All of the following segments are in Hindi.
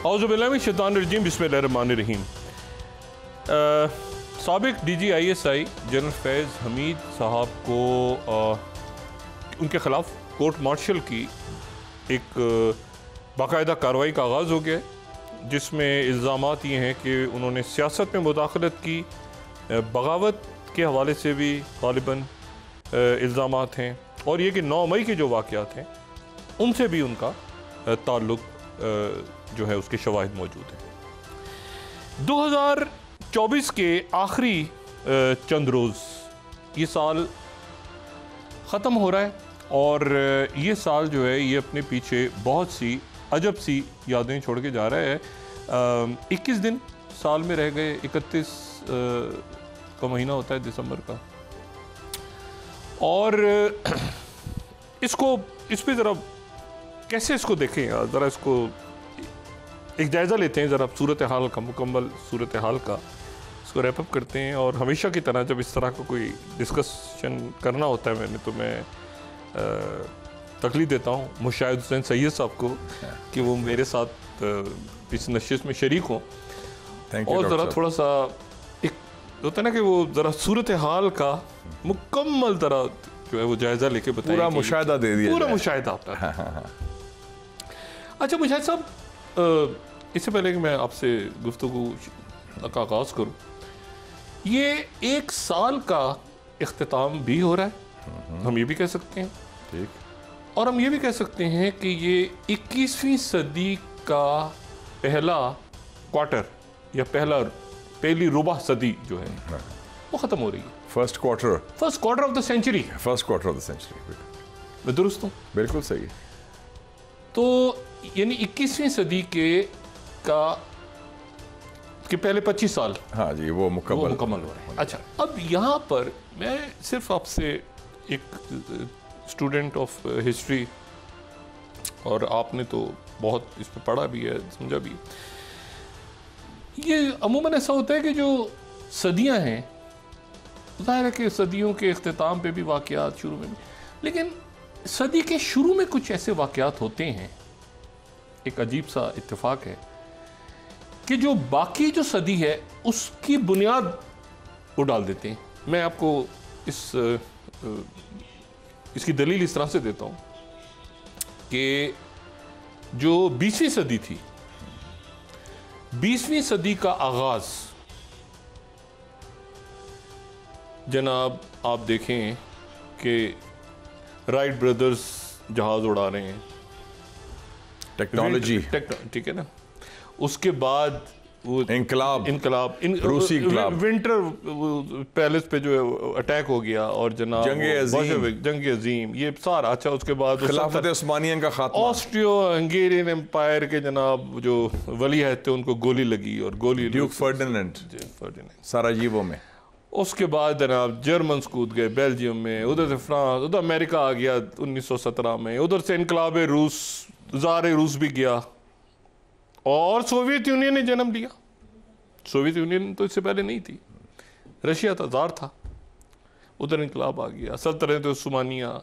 औज़ुबिल्लाहिमिनश्शैतानिर्रजीम बिस्मिल्लाहिर्रहमानिर्रहीम। साबिक DGISI जनरल फैज़ हमीद साहब को उनके ख़िलाफ़ कोर्ट मार्शल की एक बाकायदा कार्रवाई का आगाज़ हो गया है, जिसमें इल्ज़ामात ये हैं कि उन्होंने सियासत में मुदाखलत की, बगावत के हवाले से भी ग़ालिबन इल्ज़ामात हैं, और ये कि 9 मई के जो वाक़यात हैं उनसे भी उनका ताल्लुक़ जो है उसके शवाहिद मौजूद हैं। 2024 के आखिरी चंद रोज़ ये साल ख़त्म हो रहा है, और ये साल जो है ये अपने पीछे बहुत सी अजब सी यादें छोड़ के जा रहा है। 21 दिन साल में रह गए, 31 का महीना होता है दिसंबर का, और इस पे ज़रा कैसे इसको देखें यार, ज़रा इसको एक जायज़ा लेते हैं, ज़रा सूरत हाल का, मुकम्मल सूरत हाल का इसको रैप अप करते हैं। और हमेशा की तरह जब इस तरह का कोई डिस्कशन करना होता है तो मैं तकलीफ देता हूँ मुशाहिद हुसैन सैयद साहब को कि वो मेरे साथ इस नशिश में शरीक हों, और ज़रा थोड़ा सा एक होता है ना कि वो ज़रा सूरत हाल का मुकम्मल तरह जो है वो जायज़ा लेके बताएं, पूरा मुशाहिदा दे दिया, पूरा मुशाहिदा होता है। अच्छा मुशाहिद साहब, इससे पहले कि मैं आपसे गुफ्तगू का आगाज़ करूँ, ये एक साल का इख्तिताम भी हो रहा है, हम ये भी कह सकते हैं, ठीक, और हम ये भी कह सकते हैं कि ये 21वीं सदी का पहला क्वार्टर या पहली रुबा सदी जो है वो ख़त्म हो रही है। First quarter of the century. मैं दुरुस्त हूँ? बिल्कुल सही। तो यानी 21वीं सदी के पहले 25 साल, हाँ जी, वो मुकम्मल हो रहे हैं। अच्छा, अब यहाँ पर मैं सिर्फ आपसे एक स्टूडेंट ऑफ हिस्ट्री, और आपने तो बहुत इस पर पढ़ा भी है, समझा भी, ये अमूमन ऐसा होता है कि जो सदियाँ हैं, ज़ाहिर है कि सदियों के इख्तिताम पे भी वाक़यात शुरू में भी, लेकिन सदी के शुरू में कुछ ऐसे वाक़यात होते हैं, एक अजीब सा इत्तेफाक है कि जो बाकी जो सदी है उसकी बुनियाद वो डाल देते हैं। मैं आपको इसकी दलील इस तरह से देता हूँ कि जो 20वीं सदी थी, 20वीं सदी का आगाज़ जनाब आप देखें कि राइट ब्रदर्स जहाज़ उड़ा रहे हैं, टेक्नोलॉजी, ठीक है ना, उसके बाद वो इनकलाब रूसी इनकलाब, विंटर पैलेस पे जो है अटैक हो गया, और जनाब जंग अजीम, ये सारा। अच्छा, उसके बाद खिलाफत उस्मानिया का खात्मा, ऑस्ट्रियो हंगेरियन एम्पायर के जनाब जो वली है थे उनको गोली लगी, और गोली ड्यूक फर्डिनेंड सराजीवो में। उसके बाद जनाब जर्मन कूद गए बेल्जियम में, उधर से फ्रांस, उधर अमेरिका आ गया 1917 में, उधर से इनकलाब रूस, ज़ार रूस भी गया, और सोवियत यूनियन ने जन्म लिया। सोवियत यूनियन तो इससे पहले नहीं थी, रशिया था, ज़ार था, उधर इनकलाब आ गया, सल्तनत उस्मानिया,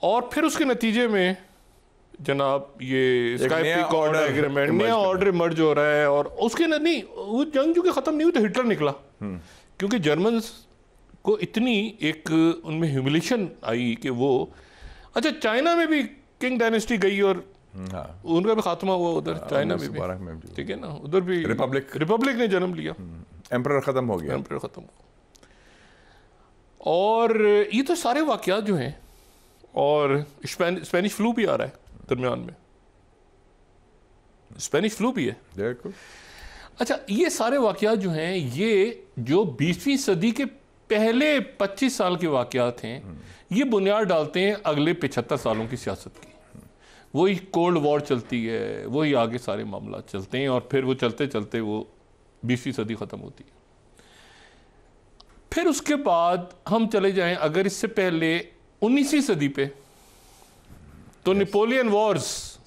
और फिर उसके नतीजे में जनाब ये स्काई ऑर्डर एग्रीमेंट, नया ऑर्डर मर्ज हो रहा है, और उसके नहीं, वो जंग जो कि ख़त्म नहीं हुई तो हिटलर निकला, क्योंकि जर्मन्स को इतनी एक उनमें ह्यूमिलेशन आई कि वो, अच्छा चाइना में भी किंग डायनेस्टी गई, और उनका भी खात्मा हुआ उधर चाइना में भी, ठीक है ना, उधर भी रिपब्लिक ने जन्म लिया, एम्परर ख़त्म हो गया, और ये तो सारे वाक़यात जो हैं, और स्पेनिश फ्लू भी आ रहा है दरमियान में, स्पेनिश फ्लू भी है। अच्छा, ये सारे वाक़यात जो हैं, ये जो 20वीं सदी के पहले 25 साल के वाक़यात हैं, ये बुनियाद डालते हैं अगले 75 सालों की सियासत की। वही कोल्ड वॉर चलती है, वही आगे सारे मामला चलते हैं, और फिर वो चलते चलते वो 20वीं सदी ख़त्म होती है। फिर उसके बाद हम चले जाएं अगर इससे पहले 19वीं सदी पे, तो Napoleon Wars,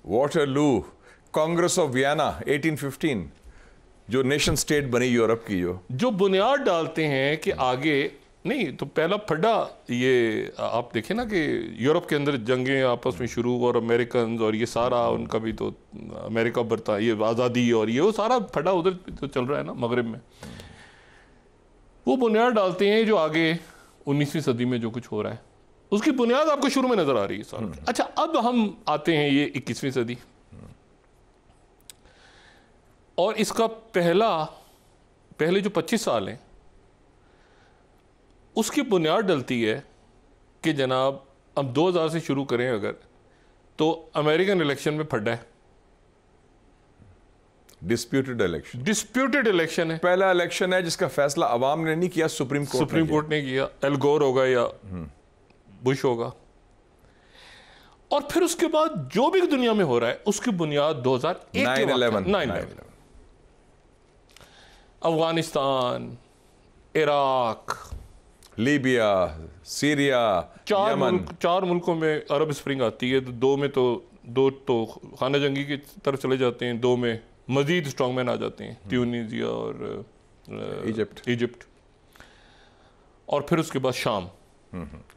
Waterloo, Congress of Vienna 1815, जो नेशन स्टेट बनी यूरोप की, जो बुनियाद डालते हैं कि आगे नहीं तो पहला फड्डा ये आप देखें ना कि यूरोप के अंदर जंगें आपस में शुरू और अमेरिकन और ये सारा उनका भी तो अमेरिका बरता ये आज़ादी और ये वो सारा फड्डा उधर तो चल रहा है ना मगरिब में। वो बुनियाद डालते हैं जो आगे 19वीं सदी में जो कुछ हो रहा है उसकी बुनियाद आपको शुरू में नजर आ रही है सारा। अच्छा अब हम आते हैं ये 21वीं सदी और इसका पहले जो 25 साल हैं उसकी बुनियाद डलती है कि जनाब हम 2000 से शुरू करें अगर तो अमेरिकन इलेक्शन में फड्डा है, डिस्प्यूटेड इलेक्शन है। पहला इलेक्शन है जिसका फैसला अवाम ने नहीं किया, सुप्रीम कोर्ट ने किया। एल गोर होगा या बुश होगा। और फिर उसके बाद जो भी दुनिया में हो रहा है उसकी बुनियाद 2001 9/11 अफगानिस्तान, इराक, लीबिया, सीरिया, चार मुल्कों में अरब स्प्रिंग आती है। तो दो तो खाना जंगी की तरफ चले जाते हैं, दो में मजीद स्ट्रॉन्गमैन आ जाते हैं, ट्यूनीसिया और इजिप्ट। और फिर उसके बाद शाम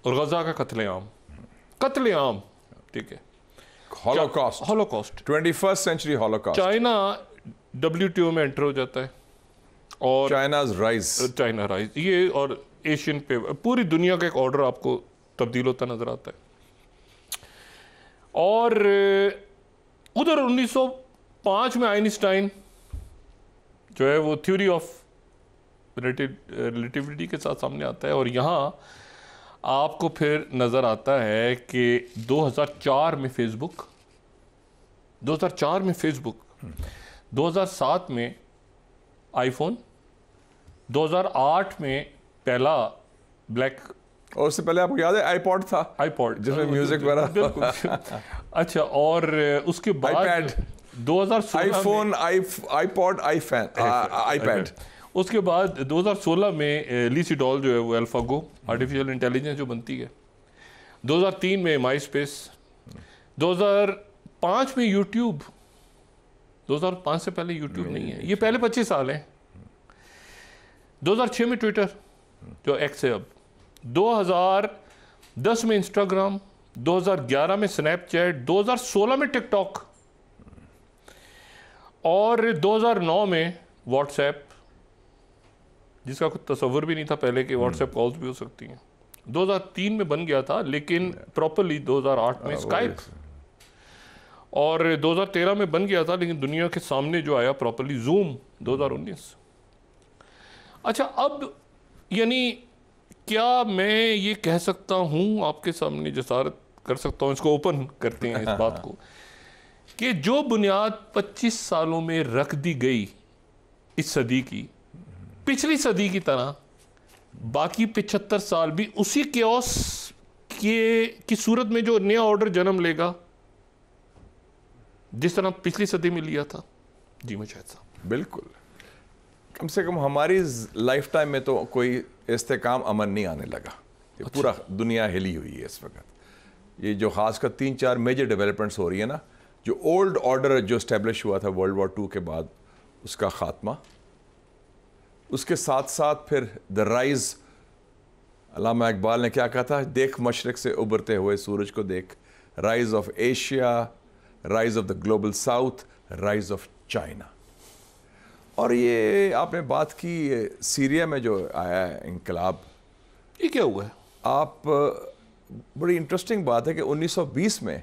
और गजा का कत्लेआम, ठीक है, Holocaust 21st century Holocaust. China WTO में एंटर हो जाता है और चाइना राइज ये और एशियन पे पूरी दुनिया का एक ऑर्डर आपको तब्दील होता नजर आता है। और उधर 1905 में आइंस्टाइन जो है वो थ्योरी ऑफ रिलेटिविटी के साथ सामने आता है। और यहाँ आपको फिर नज़र आता है कि 2004 में फेसबुक, 2007 में आईफोन, 2008 में पहला ब्लैक, और उससे पहले आपको याद है आईपॉड जिसमें म्यूजिक वगैरह। अच्छा, और उसके बाद आईपैड, 2016 आईफोन, आईपॉड, आईपैड। उसके बाद 2016 में ली सेडोल जो है वो अल्फागो आर्टिफिशियल इंटेलिजेंस जो बनती है। 2003 में माई स्पेस, 2005 में यूट्यूब। 2005 से पहले यूट्यूब नहीं है, ये पहले 25 साल हैं। 2006 में ट्विटर जो एक्स है अब, 2010 में इंस्टाग्राम, 2011 में स्नैपचैट, 2016 में टिकटॉक और 2009 में व्हाट्सएप, जिसका कुछ तस्वर भी नहीं था पहले कि व्हाट्सएप कॉल्स भी हो सकती हैं। 2003 में बन गया था लेकिन प्रॉपरली 2008 में स्काइप, और 2013 में बन गया था लेकिन दुनिया के सामने जो आया प्रॉपरली जूम 2019। अच्छा, अब यानी क्या मैं ये कह सकता हूँ आपके सामने जसारत कर सकता हूँ, इसको ओपन करते हैं इस बात को, कि जो बुनियाद 25 सालों में रख दी गई इस सदी की, पिछली सदी की तरह बाकी 75 साल भी उसी केओस की सूरत में जो नया ऑर्डर जन्म लेगा जिस तरह पिछली सदी में लिया था। जी मुजाहिद साहब, बिल्कुल। कम से कम हमारी लाइफ टाइम में तो कोई इस्तेकाम अमन नहीं आने लगा। ये पूरा दुनिया हिली हुई है इस वक्त। ये जो खासकर 3-4 मेजर डेवलपमेंट्स हो रही है ना, जो ओल्ड ऑर्डर जो इस्टेब्लिश हुआ था वर्ल्ड वॉर 2 के बाद, उसका खात्मा, उसके साथ साथ फिर द राइज, अल्लामा इकबाल ने क्या कहा था, देख मशरक से उभरते हुए सूरज को देख, rise of Asia, rise of the global south, rise of China. और ये आपने बात की सीरिया में जो आया है इनकलाब, ये क्या हुआ है? आप बड़ी इंटरेस्टिंग बात है कि 1920 में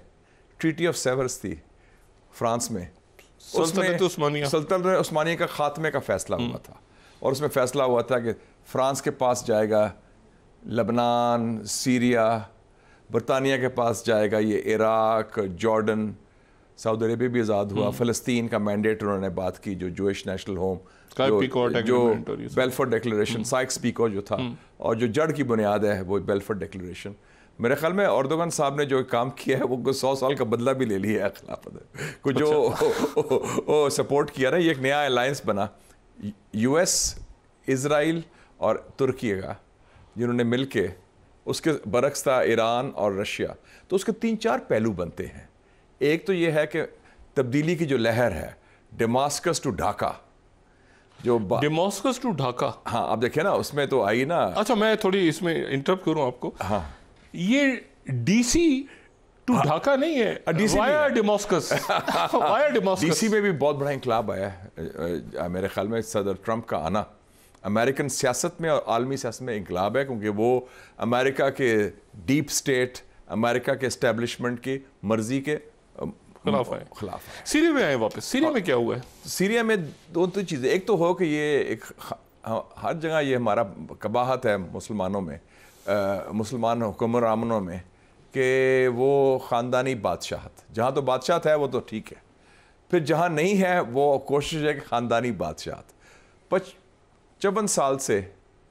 ट्रीटी ऑफ सेवर्स थी फ्रांस में, सल्तनत उस्मानिया का खात्मे का फैसला हुआ था। और उसमें फैसला हुआ था कि फ्रांस के पास जाएगा लबनान, सीरिया, बरतानिया के पास जाएगा ये इराक, जॉर्डन, सऊदी अरेबिया भी आज़ाद हुआ, फ़लस्तीन का मैंडेट उन्होंने बात की, जो जूइश नेशनल होम, जो बेल्फोर्ड डिक्लेरेशन, साइक्स पिको जो था, और जो जड़ की बुनियाद है वो बेल्फोर्ड डिक्लेरेशन। मेरे ख्याल में अर्दोगन साहब ने जो काम किया है वो 100 साल का बदला भी ले लिया है खिलाफत को, जो सपोर्ट किया ना, ये एक नया अलायंस बना US, इज़राइल और तुर्की का, जिन्होंने मिलके, उसके बरक्स था ईरान और रशिया। तो उसके 3-4 पहलू बनते हैं। एक तो ये है कि तब्दीली की जो लहर है, डेमास्कस टू ढाका, जो डेमास्कस टू ढाका। हाँ, आप देखिए ना, उसमें तो आई ना। अच्छा, मैं थोड़ी इसमें इंटरप्ट करूं आपको। हाँ, ये डीसी टू ढाका नहीं है, DC वाया डेमास्कस। वाया डेमास्कस। डीसी में भी बहुत बड़ा इंकलाब आया है मेरे ख्याल में। सदर ट्रंप का आना अमेरिकन सियासत में और आलमी सियासत में इंकलाब है, क्योंकि वो अमेरिका के डीप स्टेट, अमेरिका के एस्टेब्लिशमेंट की मर्जी के खिलाफ है। सीरिया में आए वापस। सीरिया में क्या हुआ है? सीरिया में दो चीज़ें। एक तो हो कि ये एक हर जगह ये हमारा कबाहत है मुसलमानों में, मुसलमान हुक्मरानों में, कि वो ख़ानदानी बादशाहत, जहाँ तो बादशाहत है वो तो ठीक है, फिर जहाँ नहीं है वो कोशिश है कि ख़ानदानी बादशाहत। 55 साल से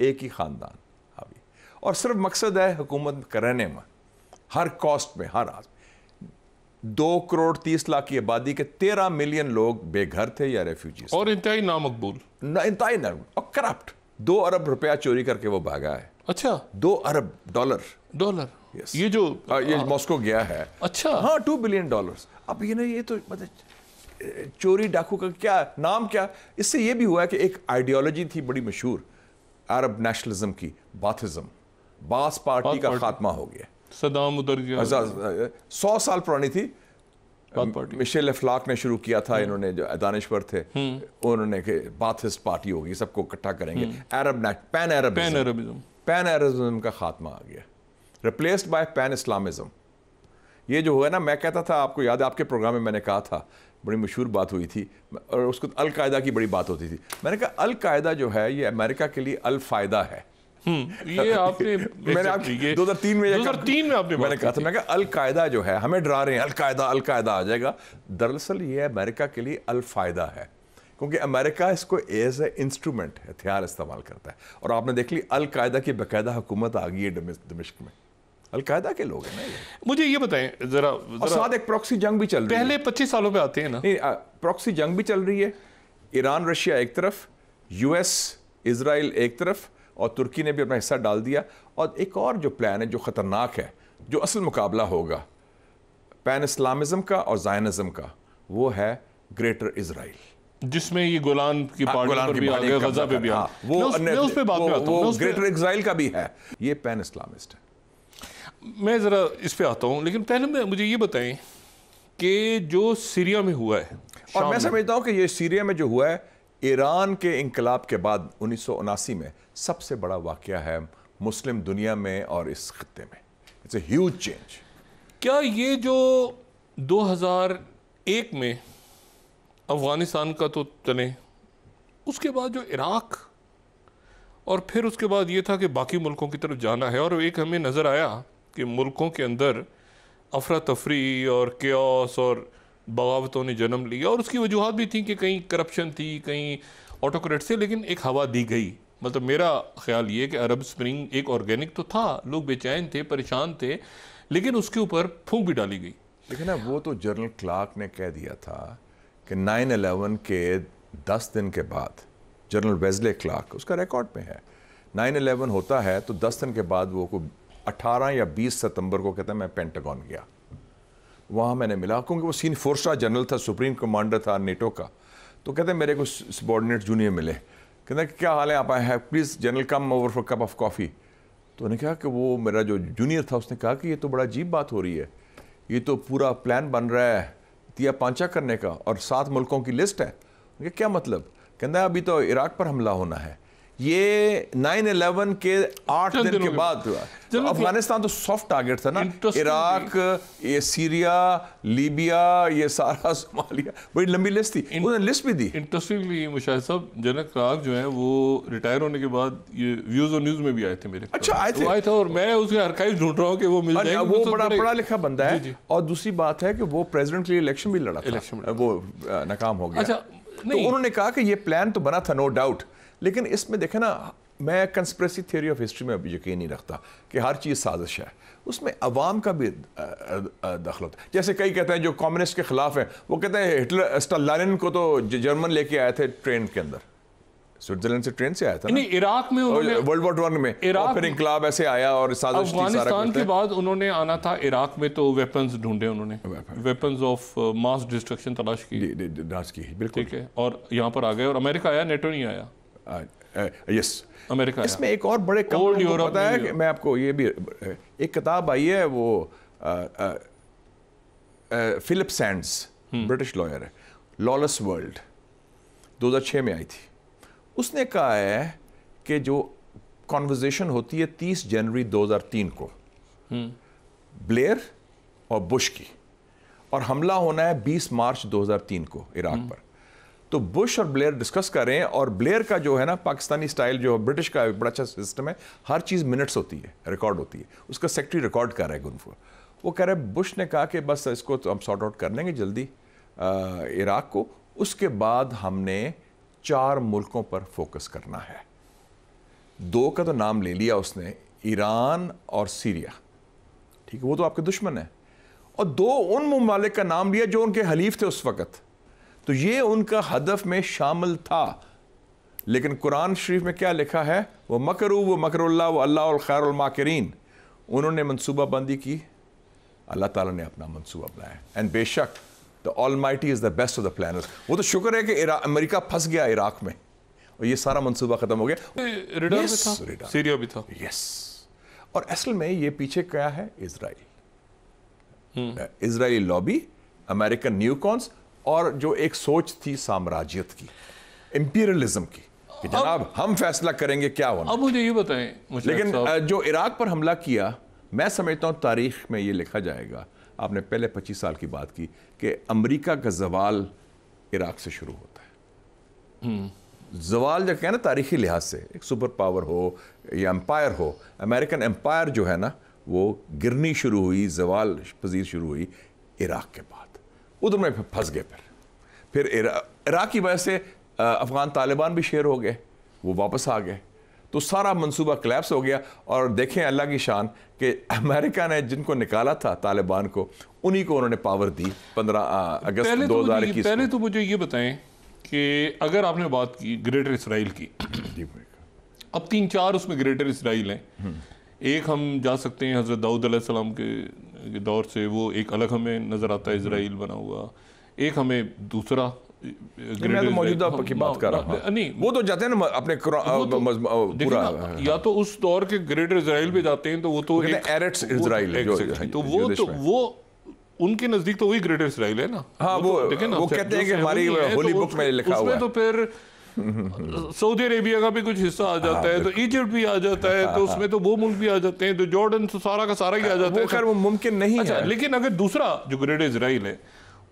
एक ही ख़ानदान हावी, और सिर्फ मकसद है हुकूमत करने में, हर कॉस्ट में, हर आज 2 करोड़ 30 लाख की आबादी के 13 मिलियन लोग बेघर थे या रेफ्यूजीज, और इंतहाई नामकबूल, इंतहाई नामकबूल और करप्ट। 2 अरब रुपया चोरी करके वो भागा है। अच्छा, 2 अरब डॉलर। yes. ये जो ये मॉस्को गया है। अच्छा, हाँ, $2 बिलियन। अब ये ना, ये तो मतलब चोरी डाकू का क्या नाम, क्या इससे ये भी हुआ है कि एक आइडियोलॉजी थी बड़ी मशहूर अरब नेशनलिज्म की, बाथिज्म, बास पार्टी का खात्मा हो गया। सदाम उधर गया, 100 साल पुरानी थी। मिशेल एफ्लाक ने शुरू किया था, इन्होंने जो दानिश्वर थे उन्होंने कि बाथिस्ट पार्टी होगी, सबको इकट्ठा करेंगे, अरब पैन अरबिज्म का खात्मा आ गया, रिप्लेस्ड बाय पैन इस्लामिज्म। ये जो हुआ ना, मैं कहता था, आपको याद है आपके प्रोग्राम में मैंने कहा था, बड़ी मशहूर बात हुई थी, और उसको अल कायदा की बड़ी बात होती थी। मैंने कहा अल कायदा जो है ये अमेरिका के लिए अल फायदा है। ये आपने मैंने आपके 2003 में आपने मैंने कहा था, मैं कहा अल कायदा जो है हमें डरा रहे हैं, अल कायदा आ जाएगा। दरअसल ये अमेरिका के लिए अल फायदा है, क्योंकि अमेरिका इसको एज ए इंस्ट्रूमेंट, हथियार इस्तेमाल करता है। और आपने देख ली अल कायदा की बाकायदा हुकूमत आ गई है दमिश्क में, अल कायदा के लोग हैं ना। मुझे ये बताएं जरा, और साथ एक प्रॉक्सी जंग भी चल रही है। पहले 25 सालों पे आते हैं ना। नहीं, प्रॉक्सी जंग भी चल रही है। ईरान रशिया एक तरफ, यूएस इजराइल एक तरफ, और तुर्की ने भी अपना हिस्सा डाल दिया। और एक और जो प्लान है जो ख़तरनाक है, जो असल मुकाबला होगा पैन इस्लामिज्म का और ज़ायनिज्म का, वो है ग्रेटर इजराइल, जिसमें ये गोलान की पहाड़ी पर भी आ गया, गजा पे भी आ गया। मैं उस पे बात में आता हूं, ग्रेटर इजराइल का भी है। ये पैन इस्लामिस्ट है। मैं ज़रा इस पे आता हूँ, लेकिन पहले मुझे ये बताएं कि जो सीरिया में हुआ है, और मैं समझता हूँ कि ये सीरिया में जो हुआ है, ईरान के इंकलाब के बाद 1979 में सबसे बड़ा वाक़या है मुस्लिम दुनिया में और इस खत्ते में। It's a huge change. क्या ये जो 2001 में अफ़गानिस्तान का तो चले, उसके बाद जो इराक, और फिर उसके बाद ये था कि बाकी मुल्कों की तरफ जाना है, और एक हमें नज़र आया कि मुल्कों के अंदर अफरा तफरी और केओस और बगावतों ने जन्म लिया, और उसकी वजूहत भी थी कि कहीं करप्शन थी, कहीं ऑटोक्रेट से, लेकिन एक हवा दी गई। मतलब मेरा ख्याल ये कि अरब स्प्रिंग एक ऑर्गेनिक तो था, लोग बेचैन थे, परेशान थे, लेकिन उसके ऊपर फूंक भी डाली गई। लेकिन ना, वो तो जनरल क्लार्क ने कह दिया था कि 9/11 के 10 दिन के बाद, जनरल वेज़ले क्लार्क, उसका रिकॉर्ड में है, 9/11 होता है तो 10 दिन के बाद वो को 18 या 20 सितंबर को कहता है मैं पेंटागन गया, वहाँ मैंने मिला, क्योंकि वो 4 स्टार जनरल था, सुप्रीम कमांडर था नेटो का। तो कहते हैं मेरे को सबॉर्डिनेट जूनियर मिले, कहते हैं क्या हाल है, आप आए हैं, please general come over for cup of coffee. तो उन्होंने कहा कि वो मेरा जो जूनियर था उसने कहा कि ये तो बड़ा अजीब बात हो रही है, ये तो पूरा प्लान बन रहा है तिया पांचा करने का, और 7 मुल्कों की लिस्ट है। उनके क्या मतलब? कहता है अभी तो इराक पर हमला होना है। ये 9/11 के 8 दिन के बाद हुआ। तो अफगानिस्तान तो सॉफ्ट टारगेट था ना, इराक, ये सीरिया, लीबिया, ये सारा सोमालिया, बड़ी लंबी लिस्ट थी, उन्होंने लिस्ट भी दी। इंटरेस्टिंगली मुशाहिद साहब, जनरल क्लार्क जो है वो रिटायर होने के बाद ये व्यूज और न्यूज में भी आए थे मेरे। अच्छा, आए थे, और मैं उसके आर्काइव ढूंढ रहा हूँ कि वो मिल जाए। वो बड़ा पढ़ा लिखा बंदा है। और दूसरी बात है कि वो प्रेसिडेंट के लिए इलेक्शन भी लड़ा था, वो नाकाम हो गया। तो उन्होंने कहा कि ये प्लान तो बना था, नो डाउट, लेकिन इसमें देखे ना, मैं कंस्पिरेसी थ्योरी ऑफ हिस्ट्री में अभी यकीन नहीं रखता कि हर चीज़ साजिश है, उसमें अवाम का भी दखल होता है। जैसे कई कहते हैं जो कम्युनिस्ट के खिलाफ हैं, वो कहते हैं हिटलर, स्टालिन को तो जर्मन लेके आए थे ट्रेन के अंदर, स्विट्जरलैंड से ट्रेन से आया था नहीं, इराक में उन्होंने वर्ल्ड वॉर 1 में, और फिर इंकलाब ऐसे आया और साजिश थी, सारा अफगानिस्तान के बाद उन्होंने आना था इराक में, तो वेपन्स ढूंढे उन्होंने, वेपन्स ऑफ मास डिस्ट्रक्शन तलाश की, बिल्कुल, ठीक है, और यहाँ पर आ गए, और अमेरिका आया, नेटो नहीं आया। यस, अमेरिका इसमें एक और बड़े कम Old लोगों को Europe पता है में कि मैं आपको ये भी, एक किताब आई है वो फिलिप सैंड्स, ब्रिटिश लॉयर है, लॉलेस वर्ल्ड, 2006 में आई थी। उसने कहा है कि जो कॉन्वर्जेशन होती है 30 जनवरी 2003 को ब्लेयर और बुश की, और हमला होना है 20 मार्च 2003 को इराक पर, तो बुश और ब्लेयर डिस्कस कर रहे हैं, और ब्लेयर का जो है ना पाकिस्तानी स्टाइल, जो ब्रिटिश का बड़ा अच्छा सिस्टम है, हर चीज़ मिनट्स होती है, रिकॉर्ड होती है, उसका सेक्रेटरी रिकॉर्ड कर रहा है गुनफो, वो कह रहा है बुश ने कहा कि बस इसको तो हम सॉर्ट आउट कर लेंगे जल्दी इराक को, उसके बाद हमने 4 मुल्कों पर फोकस करना है। 2 का तो नाम ले लिया उसने, ईरान और सीरिया, ठीक है, वो तो आपके दुश्मन है, और 2 उन ममालिक का नाम लिया जो उनके हलीफ थे उस वक़्त, तो ये उनका हदफ में शामिल था। लेकिन कुरान शरीफ में क्या लिखा है, वो मकरू वो मकरुल्लाह वो अल्लाह खैरुल माकिरीन, उन्होंने मनसूबाबंदी की, अल्लाह ताला ने अपना मनसूबा बनाया, एंड बेशक the almighty is the best of the planners. वो तो शुक्र है कि अमेरिका फंस गया इराक में और ये सारा मंसूबा ख़त्म हो गया। रेडार था, सीरिया भी था, यस। और असल में ये पीछे क्या है, इजराइली लॉबी, अमेरिकन न्यूकॉन्स, और जो एक सोच थी साम्राज्यत की, इंपीरियलिज्म की, कि जनाब हम फैसला करेंगे क्या होना। अब मुझे ये बताएं, लेकिन जो इराक पर हमला किया, मैं समझता हूँ तारीख में ये लिखा जाएगा, आपने पहले 25 साल की बात की, कि अमेरिका का जवाल इराक से शुरू होता है। जवाल जो कहना तारीखी लिहाज से, एक सुपर पावर हो या एम्पायर हो, अमेरिकन एम्पायर जो है ना वो गिरनी शुरू हुई, जवाल पजीर शुरू हुई इराक के बाद। उधर में फंस गए, फिर इराक की वजह से अफगान तालिबान भी शेर हो गए, वो वापस आ गए, तो सारा मंसूबा क्लैप्स हो गया। और देखें अल्लाह की शान कि अमेरिका ने जिनको निकाला था तालिबान को, उन्हीं को उन्होंने पावर दी 15 अगस्त 2021। पहले तो मुझे ये बताएं कि अगर आपने बात की ग्रेटर इसराइल की, अब 3-4 उसमें ग्रेटर इसराइल हैं। एक हम जा सकते हैं हज़रत दाऊद अलैहिस्सलाम के दौर से, वो एक अलग हमें नज़र आता है इसराइल बना हुआ, एक हमें दूसरा मैं तो मौजूदा की बात कर रहा हूँ। नहीं, वो तो जाते हैं ना अपने पूरा, या तो उस दौर के ग्रेटर इसराइल पे जाते हैं, तो वो तो एरेट्स इसराइल है, तो वो उनके नजदीक तो वही ग्रेटर इसराइल है ना। हाँ, वो कहते हैं कि हमारी होली बुक में लिखा हुआ है। तो फिर सऊदी अरेबिया का भी कुछ हिस्सा आ जाता है, तो इजिप्ट भी आ जाता है, तो उसमें तो वो मुल्क भी आ जाते हैं, तो जॉर्डन तो सारा का सारा ही आ जाता है। खैर वो मुमकिन नहीं है। लेकिन अगर दूसरा जो ग्रेटर इसराइल है,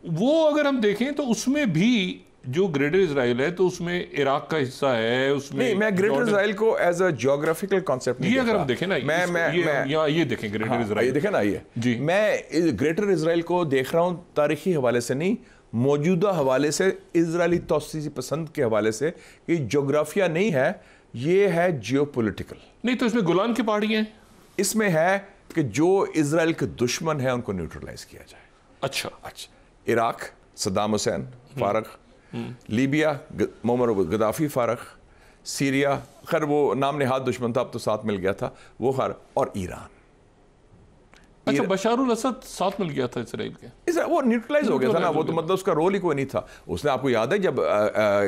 वो अगर हम देखें तो उसमें भी जो ग्रेटर इसराइल है, तो उसमें इराक का हिस्सा है, उसमें नहीं, मैं ग्रेटर इसराइल को एज अ जियोग्राफिकल कॉन्सेप्ट नहीं, ये अगर हम देखें ना, ये देखें ग्रेटर इसराइल, ये देखें ना, ये जी, मैं ग्रेटर इसराइल को देख रहा हूँ तारीखी हवाले से नहीं, मौजूदा हवाले से, इजरायली तौसीसी पसंद के हवाले से, कि जोग्राफिया नहीं है, ये है जियोपॉलिटिकल। नहीं, तो इसमें गोलान की पहाड़ियाँ हैं, इसमें है कि जो इजराइल के दुश्मन है उनको न्यूट्रलाइज किया जाए। अच्छा, इराक सद्दाम हुसैन फारग, लीबिया मोमर गद्दाफी फारग, सीरिया खैर वो नाम नेहाद दुश्मन था, अब तो साथ मिल गया था वो खैर, और ईरान। अच्छा, बशारुल असद साथ मिल गया था इसराइल के, वो न्यूट्रलाइज हो गया था ना, वो तो मतलब उसका रोल ही कोई नहीं था। उसने, आपको याद है जब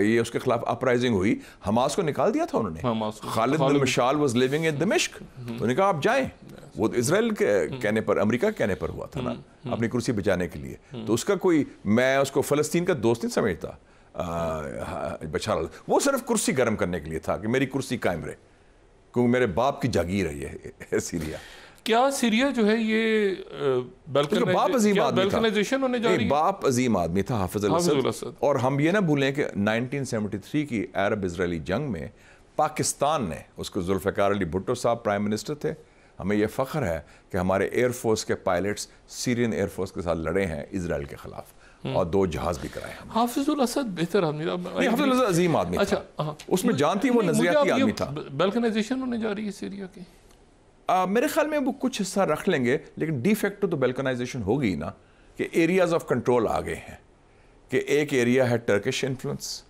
ये उसके खिलाफ अपराइजिंग हुई, हमास को निकाल दिया था उन्होंने। खालिद बिन मशाल वाज लिविंग इन दमिश्क, उन्होंने कहा आप जाएं, वो इजराइल के कहने पर, अमेरिका कहने पर हुआ था ना, अपनी कुर्सी बचाने के लिए। तो उसका कोई, मैं उसको फलस्तीन का दोस्त नहीं समझता बशार, वो सिर्फ कुर्सी गर्म करने के लिए था कि मेरी कुर्सी कायम रहे, क्योंकि मेरे बाप की जागीर है ये सीरिया। क्या सीरिया जो है ये बाप अजीम आदमी था, होने जा रही है? बाप अजीम आदमी था हाफिज अल-असद। और हम ये ना भूलें कि 1973 की अरब इजरायली जंग में पाकिस्तान ने, उसको जुल्फ़िकार अली भुट्टो साहब प्राइम मिनिस्टर थे, हमें यह फ़ख्र है कि हमारे एयरफोर्स के पायलट्स सीरियन एयरफोर्स के साथ लड़े हैं इजराइल के खिलाफ, और 2 जहाज भी कराए हैं। हाफिज अल-असद बेहतर आदमी था, हाफिज अल-असद अजीम आदमी था। अच्छा, उसमें जान थी, वो नजरियाती आदमी था। बल्कनाइजेशन होने जा रही है सीरिया की, मेरे ख्याल में वो कुछ हिस्सा रख लेंगे, लेकिन डिफेक्टो तो बेल्कनाइजेशन होगी ना, कि एरियाज ऑफ कंट्रोल आ गए हैं, कि एक एरिया है टर्किश इन्फ्लुएंस,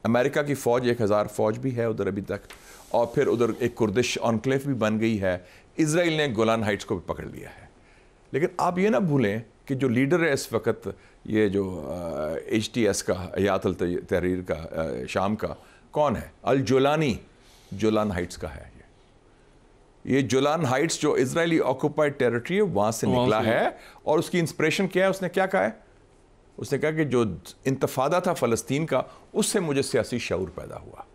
अमेरिका की फ़ौज 1000 फ़ौज भी है उधर अभी तक, और फिर उधर एक कुर्दिश एन्क्लेव भी बन गई है। इजराइल ने गोलान हाइट्स को भी पकड़ लिया है। लेकिन आप ये ना भूलें कि जो लीडर है इस वक्त, ये जो HTS का, हयात अल तहरीर का, शाम का, कौन है? अल जोलानी, जोलान हाइट्स का है। ये जोलान हाइट्स जो इजरायली ऑक्यूपाइड टेरिटरी है वहाँ से निकला है। और उसकी इंस्पिरेशन क्या है? उसने क्या कहा है? उसने कहा कि जो इंतफादा था फ़लस्तीन का, उससे मुझे सियासी शऊर पैदा हुआ।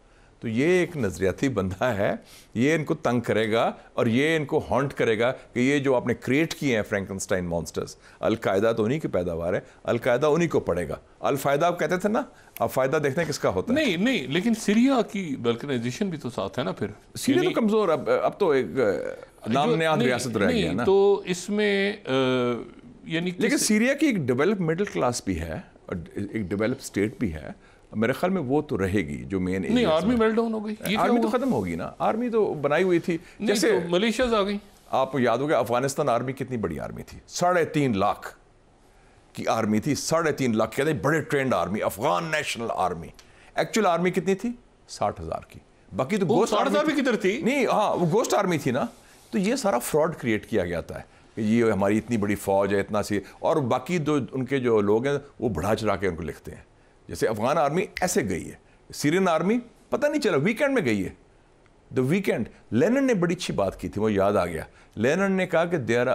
तो ये एक नज़रियाती बंदा है, ये इनको तंग करेगा और ये इनको हॉन्ट करेगा कि ये जो आपने क्रिएट किए हैं फ्रैंकनस्टाइन मॉन्स्टर्स, अलकायदा तो उन्हीं की पैदावार है, अलकायदा उन्हीं को पड़ेगा। अलफ़ायदा आप कहते थे ना, अब फ़ायदा देखते हैं किसका होता है। नहीं, लेकिन सीरिया की बल्कनाइजेशन भी तो साथ है ना। फिर सीरिया तो कमज़ोर, अब तो एक नाम नयाद रियासत रह गया ना। तो इसमें यानी लेकिन सीरिया की एक डेवलप मिडिल क्लास भी है और एक डेवलप स्टेट भी है। मेरे ख्याल में वो तो रहेगी जो मेन। नहीं, आर्मी मेल्टडाउन हो गई। आर्मी तो खत्म होगी ना, आर्मी तो बनाई हुई थी। जैसे तो मलेशियाज आ गई। आपको याद होगा अफगानिस्तान आर्मी कितनी बड़ी आर्मी थी, 3.5 लाख की आर्मी थी। 3.5 लाख कहते हैं बड़े trend army, Afghan national army. Actual army कितनी थी? 60,000 की। बाकी तो गोस्ट 60,000 भी किधर थी? नहीं, हाँ वो गोस्ट आर्मी थी ना। तो ये सारा फ्रॉड क्रिएट किया गया था कि ये हमारी इतनी बड़ी फौज है, इतना सी, और बाकी जो उनके जो लोग हैं वो बढ़ा चढ़ा के उनको लिखते हैं। जैसे अफगान आर्मी ऐसे गई है, सीरियन आर्मी पता नहीं चला, वीकेंड में गई है। द वीकेंड, लेनिन ने बड़ी अच्छी बात की थी, वो याद आ गया। लेनिन ने कहा कि there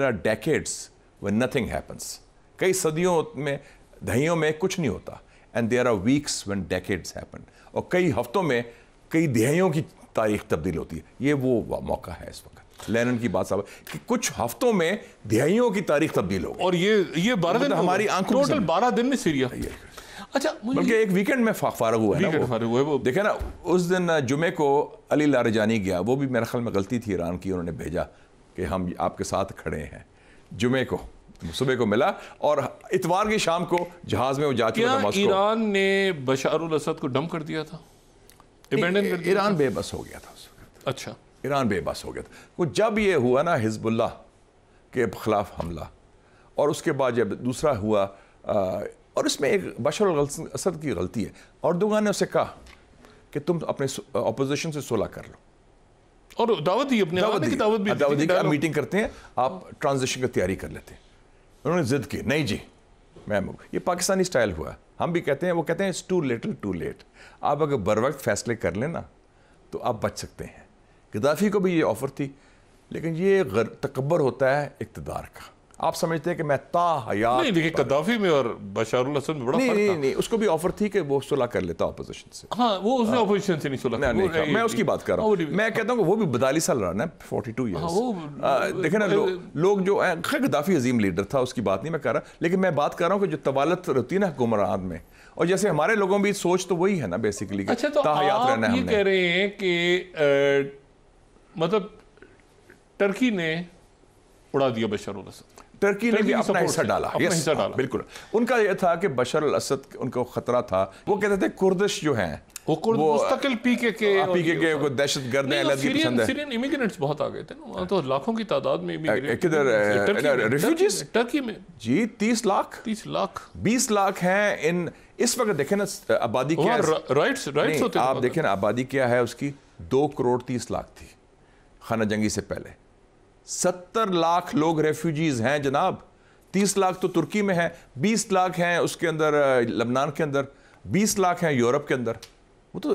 are decades when nothing happens. कई सदियों में, दहाइयों में कुछ नहीं होता। And there are weeks when decades happen. और कई हफ्तों में कई दहाइयों की तारीख तब्दील होती है। ये वो मौका है इस वक्त। लेनिन की बात साहब कि कुछ हफ्तों में दहाइयों की तारीख तब्दील होगी। और ये 12 दिन हमारी आंखों टोटल 12 दिन में सीरिया। अच्छा, बल्कि एक वीकेंड में फारग हुआ है ना वो। देखे ना, उस दिन जुमे को अली लारजानी गया, वो भी मेरे ख्याल में गलती थी ईरान की, उन्होंने भेजा कि हम आपके साथ खड़े हैं। जुमे को सुबह को मिला और इतवार की शाम को जहाज में वो जा चुका था। ईरान ने बशार अल असद को डम कर दिया था, अबैंडन कर दिया। ईरान बेबस हो गया था उस वक्त। अच्छा, ईरान बेबस हो गया था। वो जब ये हुआ ना हिजबुल्लाह के खिलाफ हमला, और उसके बाद जब दूसरा हुआ, और इसमें एक बशर अल असद की गलती है, अर्दोगान ने उसे कहा कि तुम अपने अपोजिशन से सुलह कर लो, और दावत दी, अपने दावत दी कि आप मीटिंग करते हैं, आप ट्रांजिशन की तैयारी कर लेते हैं। उन्होंने जिद की, नहीं जी मैम, ये पाकिस्तानी स्टाइल हुआ। हम भी कहते हैं, वो कहते हैं it's too little too late. आप अगर बर वक्त फैसले कर लेना तो आप बच सकते हैं। गद्दाफी को भी ये ऑफर थी, लेकिन ये तकब्बर होता है इक़्तिदार का। आप समझते हैं कि मैं ताहयात नहीं, देखिए गद्दाफी में और बशार अल असद में बड़ा फर्क था। नहीं, उसको भी ऑफर थी कि वो सुलह कर लेता अपोजिशन से। हाँ, वो उसने अपोजिशन से नहीं सुलह किया। मैं उसकी बात कर रहा हूँ। मैं कहता हूँ कि वो भी 42 साल रहा ना, 42 ईयर्स। देखे ना, लोग जो है, गद्दाफी अजीम लीडर था, उसकी बात नहीं मैं कर रहा, लेकिन मैं बात कर रहा हूँ कि जो तवालत रहती है ना हुक्मरान में, और जैसे हमारे लोगों की सोच तो वही है ना बेसिकली। अच्छा, तो आप ये कह रहे हैं कि मतलब टर्की ने उड़ा दिया बशर अल असद? टर्की ने भी अपना हिस्सा डाला, हिस्सा डाला। बिल्कुल। उनका यह था कि बशर अल असद, उनको खतरा था। वो कहते थे कुर्दिश जो हैं वो मुस्तकिल पीकेके को दहशतगर्द है, सीरियन इमिग्रेंट्स बहुत आ गए थे ना, तो लाखों की तादाद में किधर रिफ्यूजीज टर्की में जी 30 लाख 20 लाख हैं इन इस वक्त। देखें ना आबादी क्या है, राइट्स होते हैं। आप देखें ना आबादी क्या है उसकी, 2 करोड़ 30 लाख थी खाना जंगी से पहले। 70 लाख लोग रेफ्यूजीज हैं जनाब। 30 लाख तो तुर्की में है, 20 लाख हैं उसके अंदर लबनान के अंदर, 20 लाख हैं यूरोप के अंदर। वो तो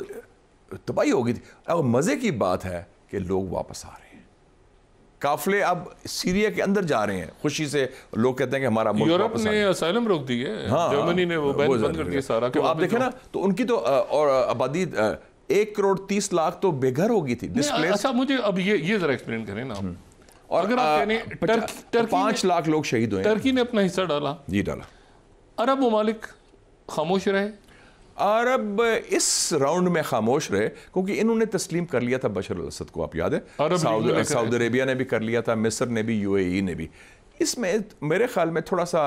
तबाही हो गई थी। अब मजे की बात है कि लोग वापस आ रहे हैं, काफिले अब सीरिया के अंदर जा रहे हैं खुशी से। लोग कहते हैं कि हमारा मुल्क यूरोप ने असाइलम रोक दी है, जर्मनी ने वो बैन बंद कर दिया सारा। तो आप देखें ना, तो उनकी तो और आबादी 1 करोड़ 30 लाख तो बेघर हो गई थी, डिस्प्लेस। अच्छा, मुझे अब ये जरा एक्सप्लेन करें ना। और अगर आप कहने 5 लाख लोग शहीद हुए। टर्की ने अपना हिस्सा डाला, जी डाला। अरब ममालिक खामोश रहे। अरब इस राउंड में खामोश रहे क्योंकि इन्होंने तस्लीम कर लिया था बशर अल असद को। आप याद है, सऊदी अरेबिया ने भी कर लिया था, मिस्र ने भी, UAE ने भी। इसमें मेरे ख्याल में थोड़ा सा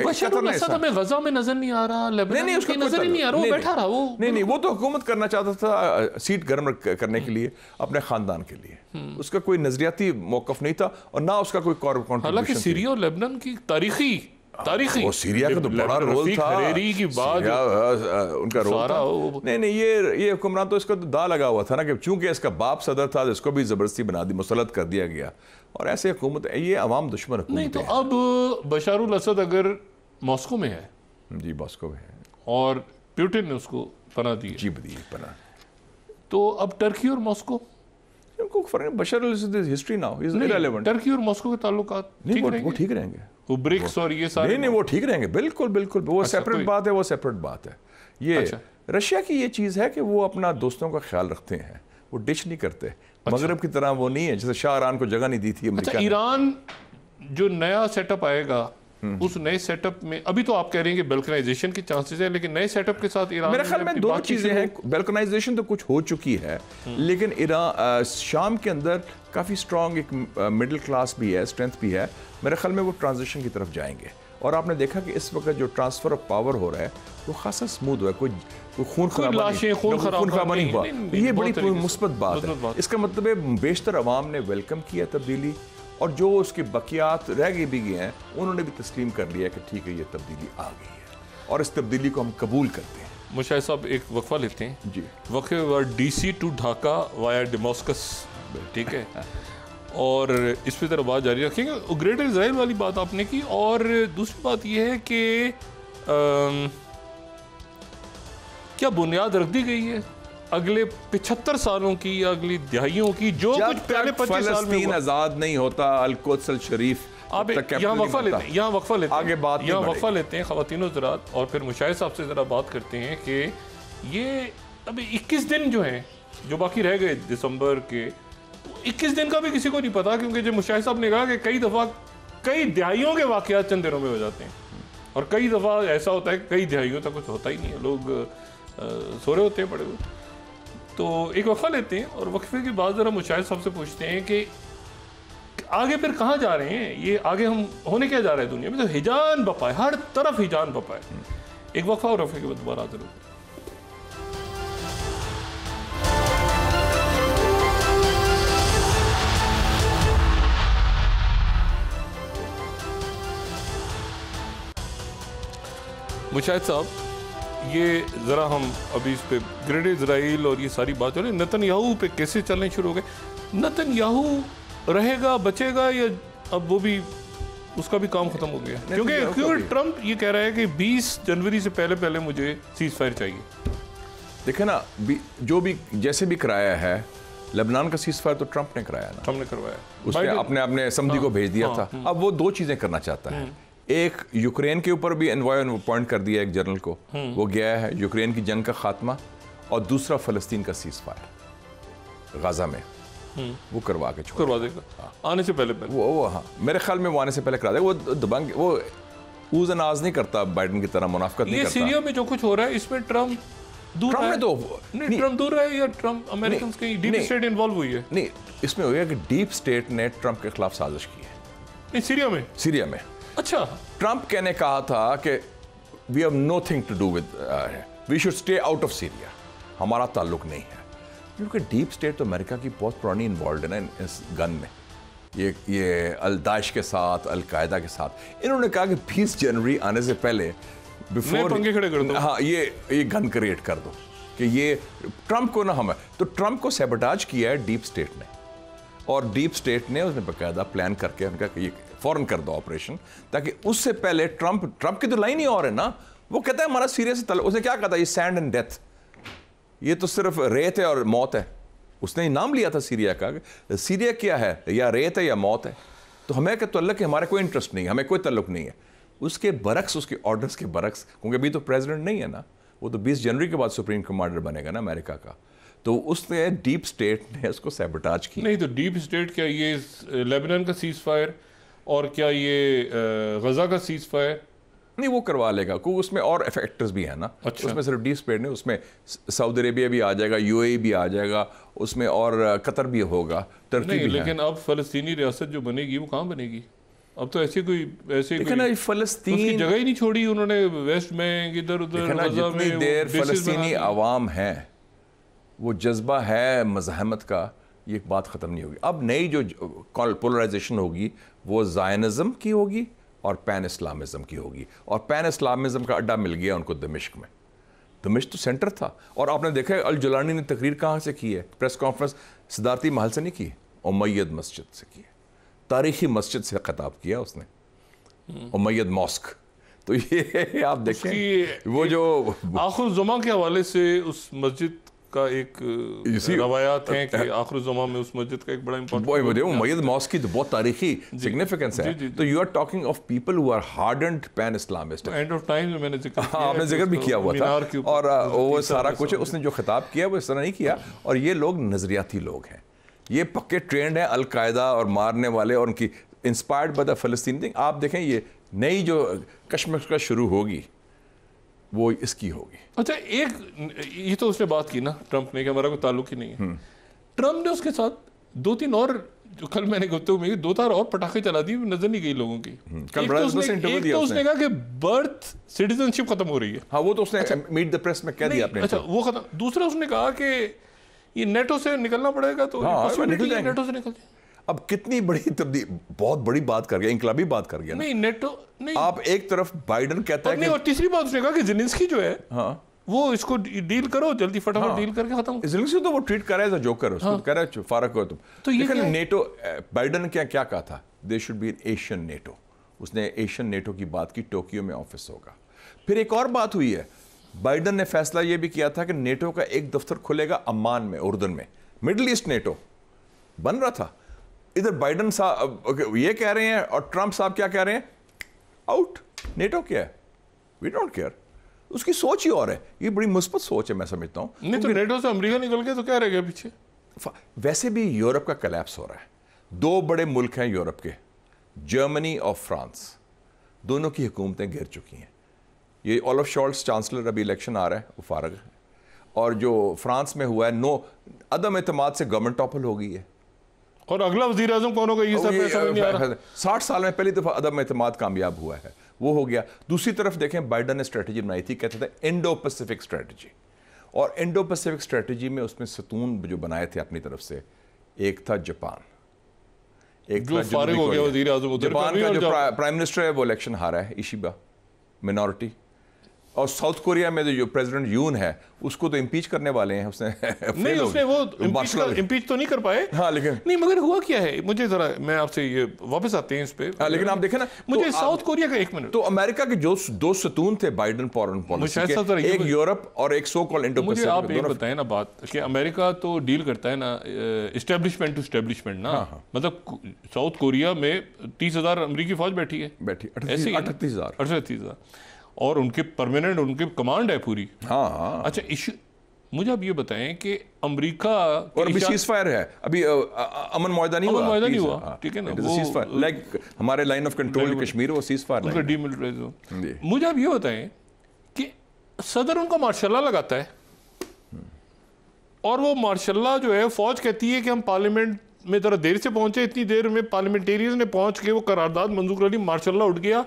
बशर अल असद हमें गजा में नजर नहीं आ रहा, नहीं उसका नजर ही नहीं आ रहा, वो बैठा रहा। वो नहीं, वो तो हुकूमत करना चाहता था सीट गर्म करने के लिए अपने खानदान के लिए। उसका कोई नजरियाती मौकफ नहीं था और ना उसका कोई हालांकि सीरिया और लेबनान की तारीखी तारीखी वो सीरिया का तो बड़ा रोल रफीक था, हरेरी की बात उनका रोल सारा था। नहीं ये हुक्मरान तो इसका तो दा लगा हुआ था ना कि चूंकि इसका बाप सदर था तो इसको भी जबरदस्ती बना दी, मुसलत कर दिया गया। और ऐसे हुकूमत, ये अवाम दुश्मन नहीं तो हुकूमत है। अब बशारुल असद अगर मॉस्को में है जी मॉस्को में है और प्यूटिन ने उसको पनाह दी है, जी बदी पना तो अब टर्की और मॉस्को, उनको फर्क Bashar history now is irrelevant. Turkey और मॉस्को के ताल्लुकात नहीं ठीक वो रहेंगे? ठीक रहेंगे, वो ब्रिक्स और ये सारे नहीं वो ठीक रहेंगे, बिल्कुल बिल्कुल। वो सेपरेट बात है, वो सेपरेट बात है। ये अच्छा। रशिया की ये चीज़ है कि वो अपना दोस्तों का ख्याल रखते हैं, वो डिश नहीं करते। मगरब की तरह वो नहीं है, जैसे शाह ईरान को जगह नहीं दी थी अमेरिका अच्छा, ने। ईरान जो नया सेटअप आएगा उस नए सेटअप में अभी तो आप कह रहे हैं कि बल्कनाइजेशन के चांसेस है, लेकिन नए सेटअप के साथ ईरान मेरे ख्याल में दो चीज़ें हैं। बल्कनाइजेशन तो कुछ हो चुकी है, लेकिन ईरान शाम के अंदर काफ़ी स्ट्रॉन्ग एक मिडिल क्लास भी है, स्ट्रेंथ भी है। मेरे ख्याल में वो ट्रांजिशन की तरफ जाएंगे। और आपने देखा कि इस वक्त जो ट्रांसफर ऑफ पावर हो रहा है वो खासा स्मूथ हुआ है, कोई खून खराबा नहीं हुआ। ये बड़ी मुस्बत बात है। इसका मतलब है बेशतर अवाम ने वेलकम किया तब्दीली, और जो उसके बकियात रह गए भी गए हैं उन्होंने भी तस्लीम कर लिया कि ठीक है ये तब्दीली आ गई है और इस तब्दीली को हम कबूल करते हैं। मुशाहिद साहब एक वक्फा लेते हैं जी। वक्फे वर DC टू ढाका वाया डेमोस्कस, ठीक है, और इस पे तरह बात जारी रखेंगे। ग्रेटर इजराइल वाली बात आपने की, और दूसरी बात यह है कि क्या बुनियाद रख दी गई है अगले 75 सालों की या अगली दहाइयों की, जो कुछ पहले 25 साल में हुआ? आजाद नहीं होता अल-कुद्स अल-शरीफ, आप यहाँ वक्फा लेते हैं, यहाँ वक्फा लेते हैं, आगे बात यहाँ वक्फा लेते हैं ख़वातीन व हज़रात, और फिर मुशाहिद साहब से ज़रा बात करते हैं कि ये अभी 21 दिन जो हैं जो बाकी रह गए दिसंबर के, 21 दिन का भी किसी को नहीं पता, क्योंकि जो मुशाहिद साहब ने कहा कि कई दफ़ा कई दहाइयों के वाक़यात चंद दिनों में हो जाते हैं, और कई दफ़ा ऐसा होता है कि कई दहाइयों तक कुछ होता ही नहीं है, लोग सो रहे होते हैं पड़े हुए। तो एक वक्फा लेते हैं और वक्फे के बाद ज़रा मुशाहिद साहब से पूछते हैं कि आगे फिर कहाँ जा रहे हैं, ये आगे हम होने क्या जा रहा है दुनिया में? तो हिजान बपा है, हर तरफ हिजान बपा है। एक वक्फा और वक्फे के बाद दोबारा हाजिर होते हैं। मुशाहिद साहब, ये ज़रा हम अभी इस पे ग्रेटर इजराइल और ये सारी बात हो रही है, नेतन्याहू पे कैसे चलने शुरू हो गए? नेतन्याहू रहेगा, बचेगा, या अब वो भी उसका भी काम खत्म हो गया? क्योंकि ट्रम्प ये कह रहा है कि 20 जनवरी से पहले पहले मुझे सीज फायर चाहिए। देखे ना, जो भी जैसे भी कराया है, लेबनान का सीज फायर तो ट्रम्प ने कराया ना, ट्रम्प ने करवाया, उसने अपने समधी को भेज दिया था। अब वो दो चीज़ें करना चाहता है। एक, यूक्रेन के ऊपर भी एनवॉय अपॉइंट कर दिया एक जनरल को, वो गया है, यूक्रेन की जंग का खात्मा, और दूसरा फ़लस्तीन का सीज फायर गाजा में वो करवा देगा आने से पहले वो हाँ, मेरे ख्याल में वो आने से पहले करा देगा। वो दबंग, वो ऊज़ नाज नहीं करता बाइडन की तरह, मुनाफकत नहीं करता। सीरिया में जो कुछ हो रहा है इसमें ट्रम्प दूर है, ट्रम्प दूर है, या ट्रम्प अमेरिकन की डीप स्टेट इन्वॉल्व हुई है? नहीं, इसमें हो गया कि डीप स्टेट ने ट्रम्प के खिलाफ साजिश की है। नहीं, सीरिया में अच्छा, ट्रम्प कहने कहा था कि we have nothing to do with, we should stay out of Syria, हमारा ताल्लुक नहीं है। क्योंकि डीप स्टेट तो अमेरिका की बहुत पुरानी इन्वॉल्व है ना इस गन में, ये अल दाइश के साथ, अल कायदा के साथ। इन्होंने कहा कि 20 जनवरी आने से पहले बिफोर पंखे खड़े कर दो, हाँ, ये गन क्रिएट कर दो कि ये ट्रम्प को ना हमें, तो ट्रम्प को सैबोटाज किया है डीप स्टेट ने, और डीप स्टेट ने उसने बाकायदा प्लान करके उनका ये फौरन कर दो ऑपरेशन, ताकि उससे पहले ट्रम्प की तो लाइन ही और है ना, वो कहता है हमारा सीरिया से उसने क्या कहा था, ये सैंड एंड डेथ, ये तो सिर्फ रेत है और मौत है। उसने नाम लिया था सीरिया का, सीरिया क्या है, या रेत है या मौत है। तो हमें क्या तल्लुक है, हमारा कोई इंटरेस्ट नहीं है, हमें कोई तल्लुक नहीं है। उसके बरक्स, उसके ऑर्डर्स के बरक्स, क्योंकि अभी तो प्रेसिडेंट नहीं है ना, वो तो 20 जनवरी के बाद सुप्रीम कमांडर बनेगा ना अमेरिका का, तो उसने डीप स्टेट ने उसको सैबोटाज किया। नहीं तो डीप स्टेट क्या ये लेबनान का सीज फायर और क्या ये गजा का सीज फायर? नहीं, वो करवा लेगा, क्योंकि उसमें और फैक्टर्स भी है ना। अच्छा। उसमें सिर्फ डीप स्टेट नहीं, उसमें सऊदी अरेबिया भी आ जाएगा, UAE भी आ जाएगा, उसमें और कतर भी होगा, टर्की नहीं, भी लेकिन अब फ़लस्तीनी रियासत जो बनेगी वो कहाँ बनेगी? अब तो ऐसे कोई फ़लस्तीन जगह ही नहीं छोड़ी उन्होंने, वेस्ट में, इधर उधर, जितनी देर फ़लस्तीनी आवाम है, वो जज्बा है मज़ाहमत का, ये बात ख़त्म नहीं होगी। अब नई जो पोलराइजेशन होगी वो ज़ायनिज़्म की होगी और पैन इस्लामिज़म की होगी। और पैन इस्लामिज़म का अड्डा मिल गया उनको दमिश्क में। दमिश्क तो सेंटर था। और आपने देखा है अल जुलानी ने तकरीर कहाँ से की है, प्रेस कॉन्फ्रेंस सदारती महल से नहीं की, उमैयद मस्जिद से की है, तारीखी मस्जिद से खिताब किया उसने, उमैयद मॉस्क। तो ये आप देखें वो जो आखिर-उज़्ज़मा के हवाले से उस मस्जिद का एक रवायात हैं कि आखिर-उज़्ज़मा में उस मस्जिद का एक बड़ा इंपॉर्टेंट उमैयद मॉस्क की तो बहुत तारीखी सिग्निफिकेंस है। तो you are talking of people who are hardened pan Islamist. End of time में मैंने जिक्र किया, आपने जिक्र भी किया हुआ था। और वो सारा कुछ उसने जो खिताब किया वो इस तरह नहीं किया। और ये लोग नजरियाती लोग हैं, ये पक्के ट्रेंड हैं अलकायदा और मारने वाले, और उनकी इंस्पायर्ड बाय द फ़लस्तीनी थिंग। आप देखें ये नई जो कश्मकश का शुरू होगी वो इसकी होगी। अच्छा, एक ये तो उसने बात की ना ट्रंप ने कि हमारा कोई ताल्लुक ही नहीं है। ट्रंप ने उसके साथ 2-3 और, जो कल मैंने गुफ्तगू में 2-4 और पटाखे चला दी, नजर नहीं गई लोगों की। कल बड़ा इंटरव्यू दिया उसने कहा कि बर्थ सिटीजनशिप खत्म हो रही है। हाँ, वो तो उसने मीट द प्रेस में कह दिया आपने। अच्छा, वो खत्म। दूसरा उसने कहा कि ये नेटो से निकलना पड़ेगा, तो निकल जाएंगे नेटो से निकल जाए। अब कितनी बड़ी तब्दीली, बहुत बड़ी बात कर गया, इंकलाबी बात कर गया। नहीं नेटो नहीं, आप एक तरफ बाइडन कहता है नहीं, और तीसरी बात उसने कहा कि ज़ेलेंस्की जो है, हाँ, वो इसको डील करो जल्दी, फटाफट डील करके खत्म। ज़ेलेंस्की तो वो ट्रीट कर रहा है जोकर, उसको कह रहा है फारक हो तुम। तो ये नेटो, बाइडन ने क्या कहा था, they should be Asian NATO. उसने एशियन नेटो की बात की, टोक्यो में ऑफिस होगा। फिर एक और बात हुई है, बाइडन ने फैसला ये भी किया था कि नेटो का एक दफ्तर खुलेगा अम्मान में, उर्दन में। मिडिल ईस्ट नेटो बन रहा था। इधर बाइडन साहब ये कह रहे हैं और ट्रंप साहब क्या कह रहे हैं, आउट, नेटो क्या है, वी डोंट केयर। उसकी सोच ही और है, ये बड़ी मुस्बत सोच है, मैं समझता हूँ। नहीं तो नेटो से अमेरिका निकल गया तो क्या रह गया पीछे। वैसे भी यूरोप का कोलैप्स हो रहा है। 2 बड़े मुल्क हैं यूरोप के, जर्मनी और फ्रांस, दोनों की हुकूमतें गिर चुकी हैं। ये ओलफ शॉल्ट्स चांसलर, अभी इलेक्शन आ रहा है, वो फारग है। और जो फ्रांस में हुआ है, अदम एतमाद से गवर्नमेंट टॉपल हो गई है। और अगला वज़ीर आज़म कौन होगा ये सब समझ नहीं आ रहा। 60 साल में पहली दफ़ा अदम एतमाद कामयाब हुआ है, वो हो गया। दूसरी तरफ देखें, बाइडन ने स्ट्रेटजी बनाई थी, कहते थे इंडो पैसिफिक स्ट्रेटजी। और इंडो पैसिफिक स्ट्रेटजी में उसमें सतून जो बनाए थे अपनी तरफ से, एक था जापान, एक था फारिग हो गया वज़ीर आज़म। जापान का जो प्राइम मिनिस्टर है वो इलेक्शन हारा है, इशिबा, मिनॉरिटी। और साउथ कोरिया में जो प्रेसिडेंट यून है उसको तो इम्पीच करने वाले हैं, उसने नहीं, उसने वो इम्पीच तो नहीं कर पाए। हाँ, लेकिन नहीं, मगर हुआ क्या है, मुझे जरा, मैं आपसे ये वापस आते हैं इस पे। लेकिन आप देखें ना, मुझे साउथ कोरिया का, एक मिनट, तो अमेरिका के जो 2 सतून थे बाइडन फॉरेन पॉलिसी के, एक यूरोप और एक सो कॉल्ड इंडो पैसिफिक। मुझे आप ये बताएं ना बात कि अमेरिका तो डील करता है ना एस्टेब्लिशमेंट टू एस्टेब्लिशमेंट ना। मतलब साउथ कोरिया में 30,000 अमेरिकी फौज बैठी है, 38,000 और उनके परमानेंट, उनके कमांड है पूरी। हाँ। अच्छा, इशू मुझे आप ये बताएं कि अमेरिका और अभी सीज़फायर है, अभी अमन मुआहदा नहीं हुआ, ठीक है ना, वो लाइक हमारे लाइन ऑफ कंट्रोल कश्मीर, वो सीज़फायर, उनका डीमिलिटराइज। मुझे आप ये बताएं कि सदर उनका मार्शल लगाता है, और वो मार्शल जो है, फौज कहती है कि हम पार्लियामेंट में जरा देर से पहुंचे, इतनी देर में पार्लियामेंटेरियंस ने पहुंच के वो करारदाद मंजूर कर ली, मार्शल उठ गया,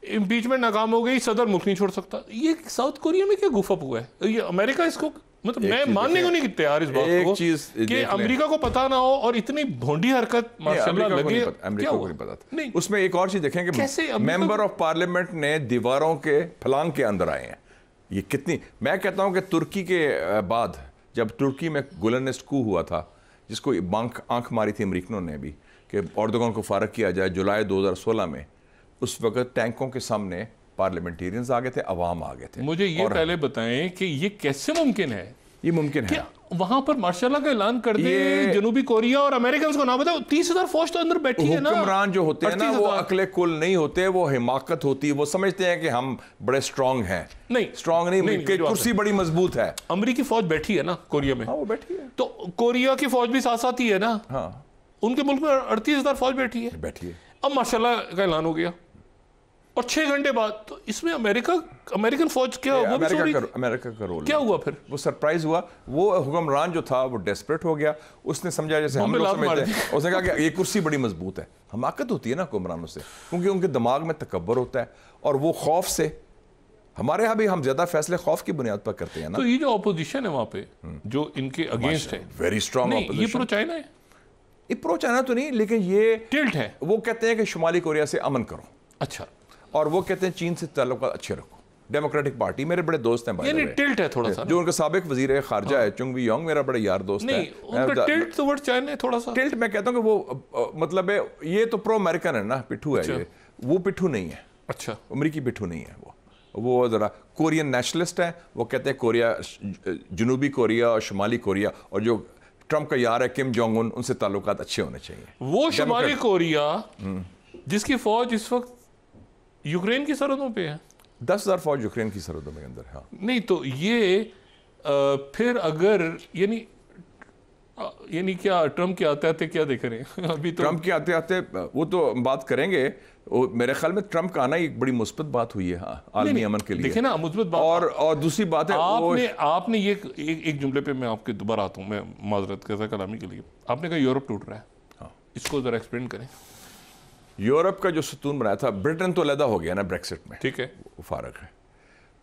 इम्पीचमेंट नाकाम हो गई, सदर मुल्क नहीं छोड़ सकता। ये साउथ कोरिया में क्या गुफअप हुआ है? ये अमेरिका इसको, मतलब मैं मानने को नहीं तैयार इस बात को कि अमेरिका को पता ना हो और इतनी भोंडी हरकत माशाल्लाह लगे। अमेरिका को नहीं पता नहीं। उसमें एक और चीज देखें कि मेंबर ऑफ पार्लियामेंट ने दीवारों के फलांग के अंदर आए हैं। ये कितनी, मैं कहता हूं कि तुर्की के बाद जब तुर्की में गुलनिस्ट कू हुआ था, जिसको आंख मारी थी अमेरिकनों ने भी कि एर्दोगन को फारग किया जाए, जुलाई 2016 में, उस वक्त टैंकों के सामने पार्लियामेंटेरियंस आ गए थे, अवाम आ गए थे। मुझे ये पहले बताएं कि ये कैसे मुमकिन है? ये मुमकिन है, वहां पर मार्शल का ऐलान कर दे जनूबी कोरिया और अमेरिकन को ना बताओ, 30,000 फौज तो अंदर बैठी है ना। हुक्मरान जो होते हैं ना, वो अकले कुल नहीं होते, वो हिमाकत होती है, वो समझते हैं कि हम बड़े स्ट्रांग हैं। नहीं, स्ट्रांग नहीं, कुर्सी बड़ी मजबूत है। अमेरिकी फौज बैठी है ना कोरिया में। हाँ, वो बैठी है। तो कोरिया की फौज भी साथ साथ ही है ना। हाँ, उनके मुल्क में 38,000 फौज बैठी है। अब मार्शल का ऐलान हो गया और 6 घंटे बाद, तो इसमें अमेरिकन फौज क्या, अमेरिका का रोल क्या हुआ? फिर वो सरप्राइज हुआ। वो हुक्मरान जो था वो डेस्परेट हो गया, उसने समझा जैसे हम लोग समझते हैं, उसने कहा कि ये कुर्सी बड़ी मजबूत है। हमाकत होती है ना हुक्मरानों से, क्योंकि उनके दिमाग में तकब्बर होता है, और वो खौफ से, हमारे यहाँ भी हम ज्यादा फैसले खौफ की बुनियाद पर करते हैं ना। तो ये जो अपोजिशन है वहां पे, जो इनके अगेंस्ट है, वेरी स्ट्रांग अपोजिशन। ये प्रो चाइना है? ये प्रो चाइना तो नहीं, लेकिन ये टिल्ट है। वो कहते हैं कि शुमाली कोरिया से अमन करो, अच्छा, और वो कहते हैं चीन से ताल्लुकात अच्छे रखो। डेमोक्रेटिक पार्टी, मेरे बड़े दोस्त हैं, यानी टिल्ट है थोड़ा सा, जो उनका साबिक वजीर खारजा है चुंग वी योंग, मेरा बड़ा यार दोस्त है। नहीं, उनका टिल्ट टुवर्ड्स चाइना थोड़ा सा। टिल्ट मैं कहता हूँ कि वो मतलब है, ये तो प्रो अमेरिकन है ना, पिट्ठू है ये, वो पिट्ठू नहीं है। अच्छा, अमेरिकी पिट्ठू नहीं है वो ज़रा कोरियन नेशनलिस्ट है। वो कहते हैं कोरिया, जनूबी कोरिया और शुमाली कोरिया, और जो ट्रंप का यार है किम जोंग उन, उनसे ताल्लुकात अच्छे होने चाहिए। वो शुमाली कोरिया जिसकी फौज इस वक्त यूक्रेन की सरहदों पे है, 10,000 फौज यूक्रेन की सरहदों में अंदर। हाँ, नहीं तो ये फिर अगर यानी क्या ट्रम्प के आते आते क्या देख रहे हैं अभी तो? ट्रंप के आते आते वो तो बात करेंगे, मेरे ख्याल में ट्रंप का आना एक बड़ी मुस्बत बात हुई है। हाँ, आलमी अमन के लिए देखिए ना, मुस्बत बात। और दूसरी बात है, आपने ये एक जुमले पे मैं आपके दोबारा आता हूँ, मैं माजरत करता कलामी के लिए। आपने कहा यूरोप टूट रहा है। हाँ, इसको जरा एक्सप्लेन करें। यूरोप का जो सतून बनाया था, ब्रिटेन तो अलहदा हो गया ना ब्रेक्सिट में, ठीक है, वो फारग है,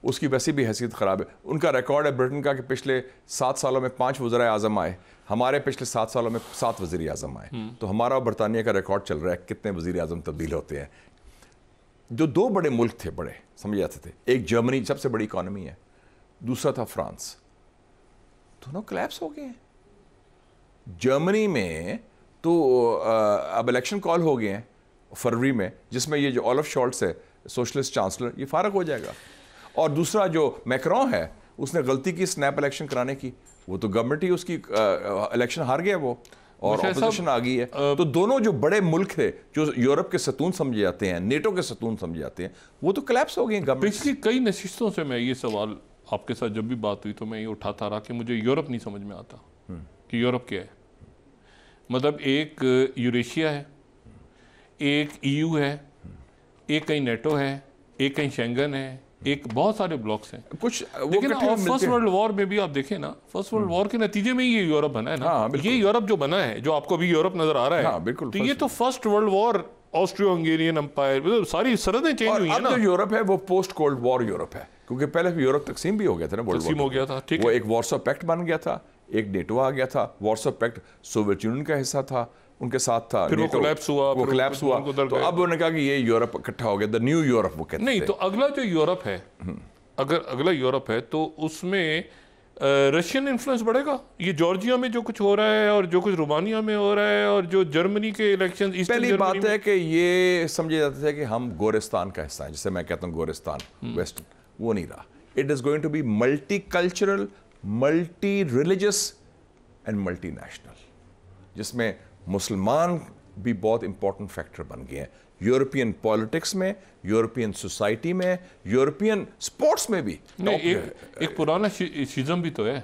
उसकी वैसी भी हैसियत ख़राब है। उनका रिकॉर्ड है ब्रिटेन का कि पिछले 7 सालों में 5 वज़ीर आज़म आए, हमारे पिछले 7 सालों में 7 वज़ीर आज़म आए। तो हमारा और बरतानिया का रिकॉर्ड चल रहा है कितने वज़ीर आज़म तब्दील होते हैं। जो 2 बड़े मुल्क थे, बड़े समझ जाते थे, एक जर्मनी सबसे बड़ी इकॉनमी है, दूसरा था फ्रांस, दोनों क्लैप्स हो गए हैं। जर्मनी में तो अब इलेक्शन कॉल हो गए हैं फरवरी में, जिसमें ये जो ओलफ शॉल्ट्स है सोशलिस्ट चांसलर, ये फारग हो जाएगा। और दूसरा जो मैक्रोन है, उसने गलती की स्नैप इलेक्शन कराने की, वो तो गवर्नमेंट ही उसकी इलेक्शन हार गया वो, और ऑपोजिशन आ गई है। तो दोनों जो बड़े मुल्क थे, जो यूरोप के सतून समझे जाते हैं, नेटो के सतून समझे जाते हैं, वो तो कोलैप्स हो गए गवर्नमेंट। पिछली कई नशिस्तों से मैं ये सवाल आपके साथ जब भी बात हुई तो मैं ये उठाता रहा कि मुझे यूरोप नहीं समझ में आता कि यूरोप क्या है। मतलब एक यूरेशिया है, एक ईयू है, एक कहीं नेटो है, एक कहीं शेंगन है, एक बहुत सारे ब्लॉक्स हैं कुछ। लेकिन फर्स्ट वर्ल्ड वॉर में भी आप देखें ना, फर्स्ट वर्ल्ड वॉर के नतीजे में ये यूरोप बना है ना। हाँ, ये यूरोप जो बना है, जो आपको अभी यूरोप नजर आ रहा है, हाँ, बिल्कुल, तो ये तो first world war, Austro Hungarian empire, मतलब सारी सरहदें चेंज हुई है ना। जो यूरोप है वो पोस्ट कोल्ड वॉर यूरोप है, क्योंकि पहले यूरोप तकसीम भी हो गया था ना, तकसीम हो गया था, ठीक वो है। एक वार्सो पैक्ट बन गया था, एक नेटो आ गया था। वार्सो पैक्ट सोवियत यूनियन का हिस्सा था, उनके साथ था, फिर वो कोलैप्स हुआ, वो कोलैप्स हुआ। तो अब उन्होंने कहा कि ये यूरोप इकट्ठा हो गया, द न्यू यूरोप वो कहते हैं। नहीं, तो अगला जो यूरोप है, अगर अगला यूरोप है तो उसमें रशियन इन्फ्लुएंस बढ़ेगा। ये जॉर्जिया में जो कुछ हो रहा है और जो कुछ रोमानिया में हो रहा है और जो जर्मनी के इलेक्शन, पहली बात है कि ये समझे जाते थे कि हम गोरिस्तान का हिस्सा है, जिसे मैं कहता हूँ गोरिस्तान वेस्ट, वो नहीं रहा। It is going to be multi cultural, multi religious and multi national, जिसमें मुसलमान भी बहुत इंपॉर्टेंट फैक्टर बन गए हैं यूरोपियन पॉलिटिक्स में, यूरोपियन सोसाइटी में, यूरोपियन स्पोर्ट्स में भी। नहीं, एक पुराना शिज़म भी तो है,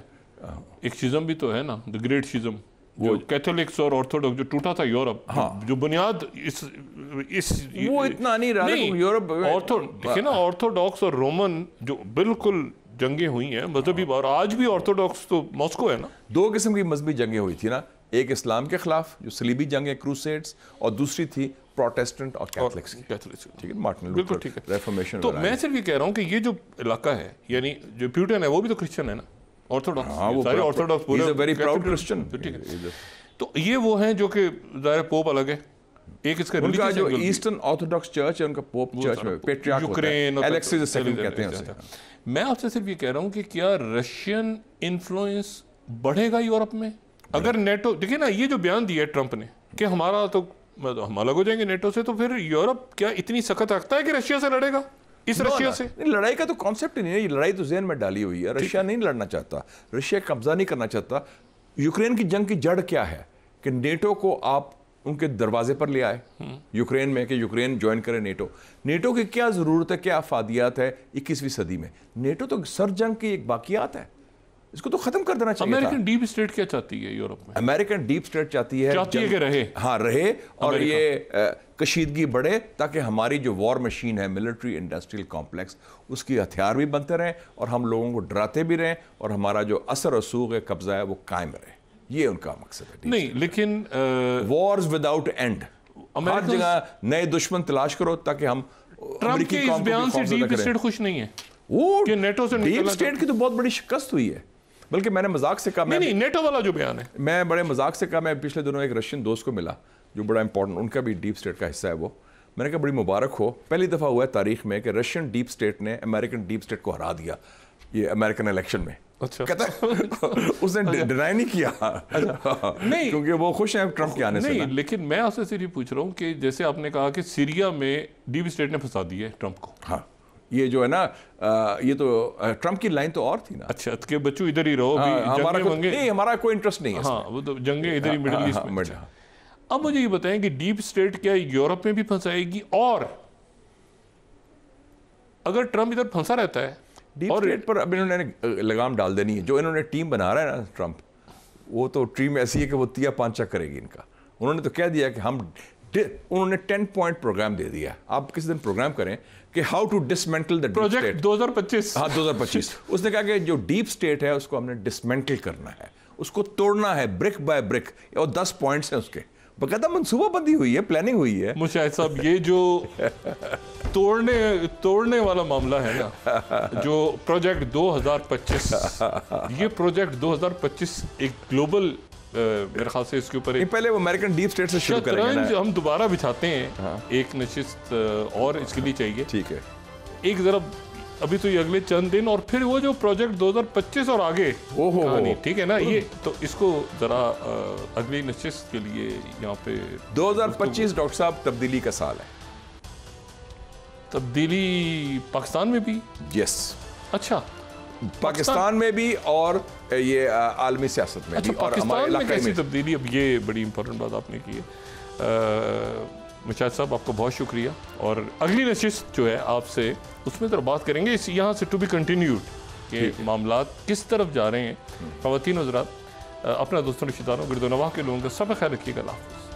एक शिज़म भी तो है ना, द ग्रेट शिज़म, वो कैथोलिक्स और ऑर्थोडॉक्स जो टूटा था यूरोप। हाँ, जो बुनियाद इस वो इतना नहीं रहा यूरोप। देखिए ना, ऑर्थोडॉक्स और रोमन जो बिल्कुल जंगें हुई हैं मजहबी, और आज भी ऑर्थोडॉक्स तो मॉस्को है ना। 2 किस्म की मजहबी जंगें हुई थी ना, एक इस्लाम के खिलाफ जो सलीबी जंगें क्रूसेड्स, और दूसरी थी प्रोटेस्टेंट और कैथलिक्स, ठीक है, मार्टिन लूथर, बिल्कुल ठीक है, रेफॉर्मेशन। तो मैं सिर्फ ये कह रहा हूँ कि ये जो इलाका है, यानी जो प्यूटन है वो भी तो क्रिश्चियन है ना, ऑर्थोडॉक्स, सारे ऑर्थोडॉक्स पूरे वेरी प्राउड क्रिश्चियन, ठीक है। तो ये वो हैं जो कि ज़ाहिर पोप अलग है, एक इसका उनका जो ईस्टर्न ऑर्थोडॉक्स चर्च है, उनका पोप चर्च में पैट्रियार्क यूक्रेन, एलेक्सिस सेकंड कहते हैं उसे। मैं आपसे सिर्फ ये कह रहा हूँ कि क्या रशियन इन्फ्लुएंस बढ़ेगा यूरोप में अगर नेटो, देखिए ना ये जो बयान दिया ट्रंप ने कि हमारा तो हम अलग हो जाएंगे नेटो से, तो फिर यूरोप क्या इतनी सख्त रखता है कि रशिया से लड़ेगा? इस रशिया से लड़ाई का तो कॉन्सेप्ट ही नहीं है, ये लड़ाई तो ज़हन में डाली हुई है। रशिया नहीं लड़ना चाहता, रशिया कब्जा नहीं करना चाहता। यूक्रेन की जंग की जड़ क्या है कि नेटो को आप उनके दरवाजे पर ले आए यूक्रेन में, कि यूक्रेन ज्वाइन करे नेटो। नेटो की क्या ज़रूरत है, क्या अफादियात है 21वीं सदी में? नेटो तो सर जंग की एक बाकियात है, इसको तो खत्म कर देना चाहिए। अमेरिकन डीप स्टेट क्या चाहती है यूरोप में? अमेरिकन डीप स्टेट चाहती है कि रहे, हाँ रहे, और ये कशीदगी बढ़े, ताकि हमारी जो वॉर मशीन है, मिलिट्री इंडस्ट्रियल कॉम्प्लेक्स, उसकी हथियार भी बनते रहें और हम लोगों को डराते भी रहें, और हमारा जो असर रसूख है, कब्जा है, वो कायम रहे। ये उनका मकसद है। नहीं, लेकिन वॉर्स विदाउट एंड, हर जगह नए दुश्मन तलाश करो, ताकि हम ट्रंप के इस बयान से डीप स्टेट खुश नहीं है वो कि नेटो से डीप स्टेट की तो बहुत बड़ी शिकस्त हुई है। बल्कि मैंने मजाक से कहा, नहीं, नेटो वाला जो बयान है, मैं बड़े मजाक से कहा, मैं पिछले दिनों एक रशियन दोस्त को मिला जो बड़ा इंपॉर्टेंट, उनका भी डीप स्टेट का हिस्सा है वो। मैंने कहा बड़ी मुबारक हो, पहली दफ़ा हुआ है तारीख में कि रशियन डीप स्टेट ने अमेरिकन डीप स्टेट को हरा दिया ये अमेरिकन इलेक्शन में। अच्छा। कहता है उसने डिनाई नहीं किया। नहीं, क्योंकि वो खुश हैं ट्रंप के आने से नहीं, ना। लेकिन मैं आपसे सिर्फ पूछ रहा हूँ कि जैसे आपने कहा कि सीरिया में डीप स्टेट ने फंसा दिया है ट्रंप को। हाँ, ये जो है ना, ये तो ट्रंप की लाइन तो और थी ना। अच्छा, कि बच्चों इधर ही रहो, हमारा कोई इंटरेस्ट नहीं है। हाँ, वो तो जंगे इधर ही मिडिल ईस्ट में। हाँ। अब मुझे ये बताएं कि डीप स्टेट क्या यूरोप में भी फंसाएगी, और अगर ट्रंप इधर फंसा रहता है डीप स्टेट पर अब इन्होंने लगाम डाल देनी है। जो इन्होंने टीम बना रहा है ना ट्रंप, वो तो टीम ऐसी है कि वो तिया पांचा करेगी इनका। उन्होंने तो कह दिया कि उन्होंने 10 पॉइंट प्रोग्राम दे दिया। आप किसी दिन प्रोग्राम करें कि how to dismantle the project 2025। हाँ, 2025। उसने कहा कि जो डीप स्टेट है उसको हमने डिसमेंटल करना है, उसको तोड़ना है ब्रिक बाय ब्रिक, और 10 पॉइंट्स हैं उसके। बकायदा मनसूबाबंदी हुई है, प्लानिंग हुई है। मुशाहिद साहब, ये जो तोड़ने वाला मामला है ना, जो प्रोजेक्ट 2025, ये प्रोजेक्ट 2025 एक ग्लोबल, मेरे ख्याल से इसके ऊपर पहले वो अमेरिकन डीप स्टेट से शुरू करेंगे ना। हम दोबारा बिछाते हैं। हाँ। एक नशिस्त और इसके लिए चाहिए। ठीक है, एक जरा अभी तो ये अगले चंद दिन, और फिर वो जो प्रोजेक्ट 2025 और आगे कहानी, ठीक है ना, ये तो इसको जरा अगली नशिस्त के लिए यहाँ पे 2025 डॉक्टर साहब तब्दीली का साल है। तब्दीली पाकिस्तान में भी? यस। अच्छा, पाकिस्तान में भी और ये आलमी सियासत में अच्छा, भी, और पाकिस्तान में कैसी तब्दीली? अब ये बड़ी इंपॉर्टेंट बात आपने की है। मुशाहिद साहब, आपका बहुत शुक्रिया, और अगली नशिस्त जो है आपसे उसमें तो बात करेंगे इस यहाँ से टू बी कंटिन्यूड के मामलात किस तरफ जा रहे हैं। ख़वातीन हज़रात, अपना दोस्तों रिश्तेदारों गिरदोनवाह के लोगों का सब ख्याल रखिएगा। अल्लाह हाफ़िज़।